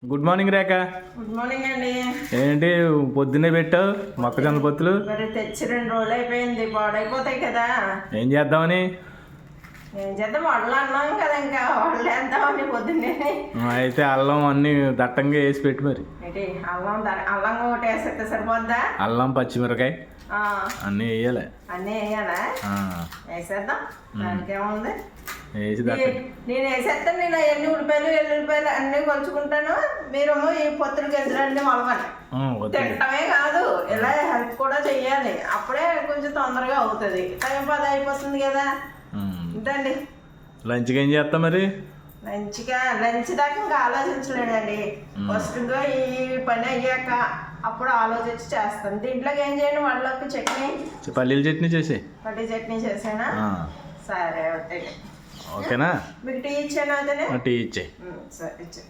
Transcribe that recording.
Good morning రేఖ. Good morning అండి. ఏంటి పొద్దున్నే పెట్టావు మొక్కజొన్న పొత్తులు? మరి తెచ్చి 2 రోజులు అయిపోయింది, పాడైపోతాయి కదా. ఏం చేద్దామని? ఏం చేద్దాం, వడలు అన్నాం కదా, ఇంకా వడలు వేద్దామని పొద్దున్నే. అయితే అల్లం అన్ని దట్టంగా వేసి పెట్టి మరి. ఏంటి అల్లం ఒకటి వేసేస్తే సరిపోద్దా? అల్లం పచ్చిమిరకాయ అన్నీ వేయాలి. అన్నీ వేయాలా? వేసేద్దాం, దానికి ఏముంది. వేసి నేను వేసేస్తాను. నేను ఎన్ని ఉల్లిపాయలు ఎల్లుల్లిపాయలు అన్నీ కొలుచుకుంటాను. మీరేమో ఈ పొత్తులు గెంతులన్నీ మొలవాలి. తింటమే కాదు, ఇలా హెల్ప్ కూడా చెయ్యాలి. అప్పుడే కొంచెం తొందరగా అవుతుంది. టైం 10 అయిపోతుంది కదా. ఇంతండి. లంచ్కి ఏం చేస్తాం మరి? లంచ్ దాకా ఇంకా ఆలోచించలేదండి. ఫస్ట్ ఈ పని అయ్యాక అప్పుడు ఆలోచించి చేస్తాను. దీంట్లోకి ఏం చేయండి, వాళ్ళకి చట్నీ, పల్లీల చట్నీ చేసి. పల్లి చట్నీ చేసానా? సరే, ఓకే. ఓకేనా? మీకు టీ ఇచ్చాను. అదే టీ ఇచ్చే. సరే, ఇచ్చే.